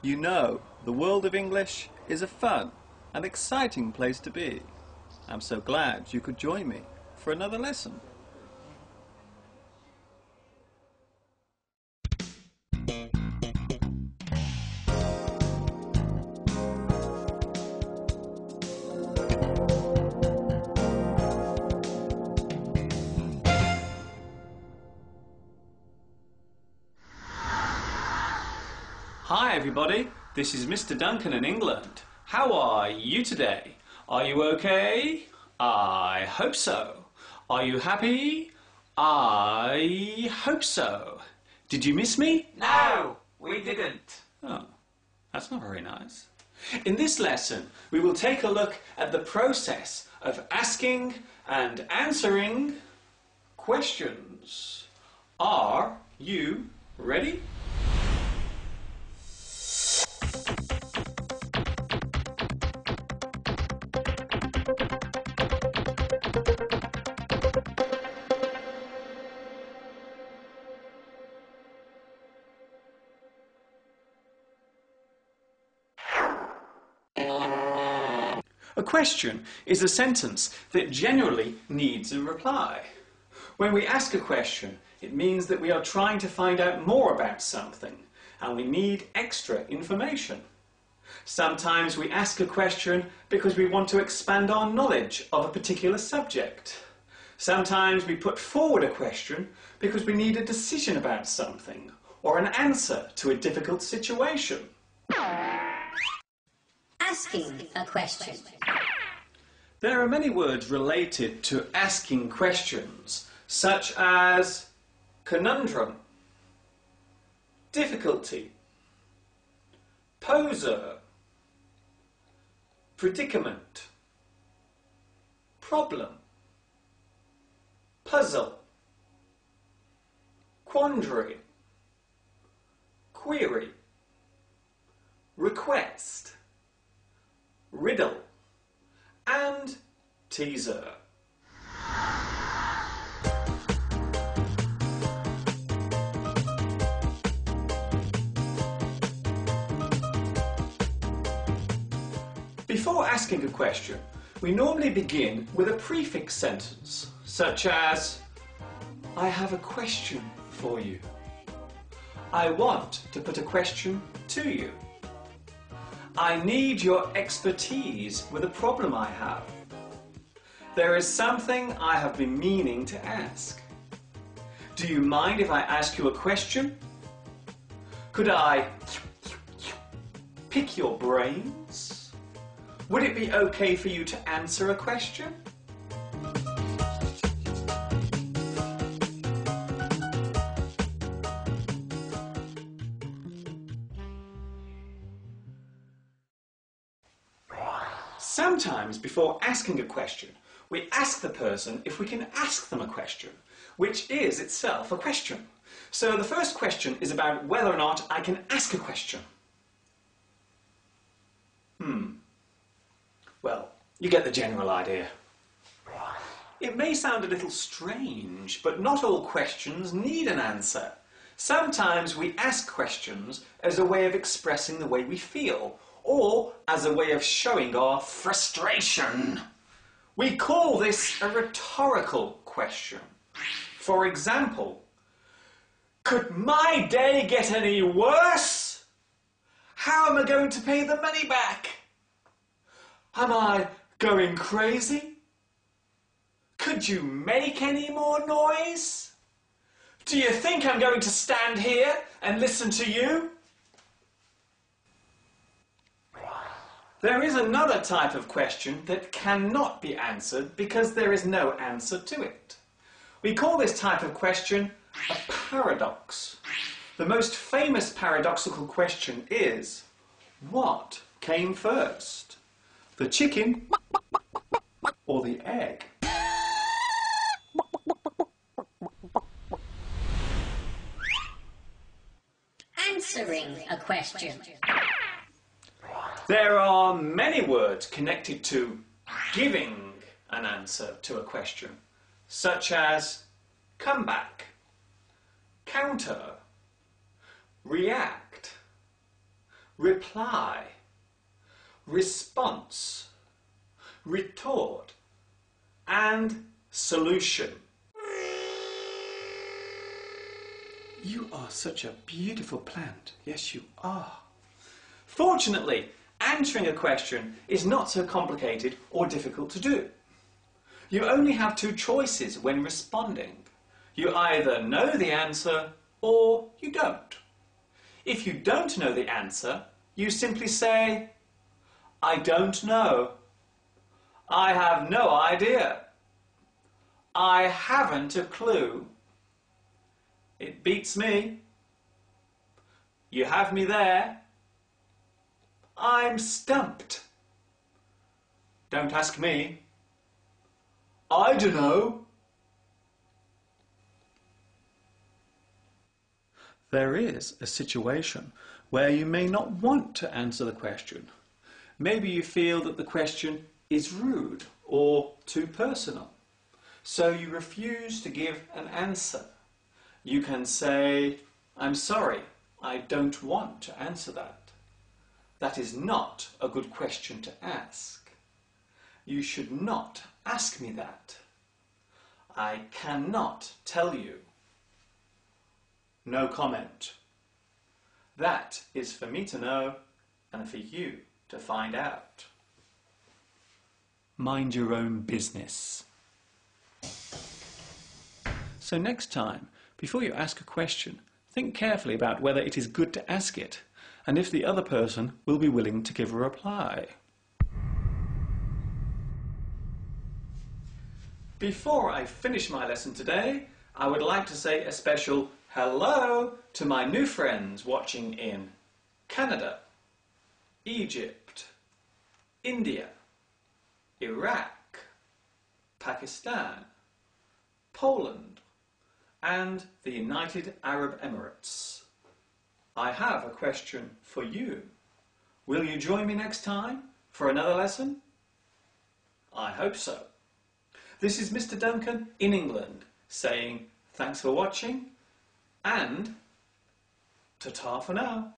You know, the world of English is a fun and exciting place to be. I'm so glad you could join me for another lesson. Hi everybody, this is Mr. Duncan in England. How are you today? Are you okay? I hope so. Are you happy? I hope so. Did you miss me? No, we didn't. Oh, that's not very nice. In this lesson, we will take a look at the process of asking and answering questions. Are you ready? A question is a sentence that generally needs a reply. When we ask a question, it means that we are trying to find out more about something and we need extra information. Sometimes we ask a question because we want to expand our knowledge of a particular subject. Sometimes we put forward a question because we need a decision about something or an answer to a difficult situation. Asking a question. There are many words related to asking questions, such as conundrum, difficulty, poser, predicament, problem, puzzle, quandary, query, request, riddle, and teaser. Before asking a question, we normally begin with a prefix sentence, such as, I have a question for you. I want to put a question to you. I need your expertise with a problem I have. There is something I have been meaning to ask. Do you mind if I ask you a question? Could I pick your brains? Would it be okay for you to answer a question? Sometimes before asking a question, we ask the person if we can ask them a question, which is itself a question. So the first question is about whether or not I can ask a question. Well, you get the general idea. It may sound a little strange, but not all questions need an answer. Sometimes we ask questions as a way of expressing the way we feel, or as a way of showing our frustration. We call this a rhetorical question. For example, could my day get any worse? How am I going to pay the money back? Am I going crazy? Could you make any more noise? Do you think I'm going to stand here and listen to you? There is another type of question that cannot be answered because there is no answer to it. We call this type of question a paradox. The most famous paradoxical question is, what came first? The chicken or the egg? Answering a question. There are many words connected to giving an answer to a question, such as comeback, counter, react, reply, response, retort, and solution. You are such a beautiful plant. Yes, you are. Fortunately, answering a question is not so complicated or difficult to do. You only have two choices when responding. You either know the answer or you don't. If you don't know the answer, you simply say, I don't know. I have no idea. I haven't a clue. It beats me. You have me there. I'm stumped. Don't ask me. I dunno. There is a situation where you may not want to answer the question. Maybe you feel that the question is rude or too personal, so you refuse to give an answer. You can say, I'm sorry, I don't want to answer that. That is not a good question to ask. You should not ask me that. I cannot tell you. No comment. That is for me to know and for you to find out. Mind your own business. So next time, before you ask a question, think carefully about whether it is good to ask it and if the other person will be willing to give a reply. Before I finish my lesson today, I would like to say a special hello to my new friends watching in Canada, Egypt, India, Iraq, Pakistan, Poland, and the United Arab Emirates. I have a question for you. Will you join me next time for another lesson? I hope so. This is Mr. Duncan in England saying thanks for watching and ta-ta for now.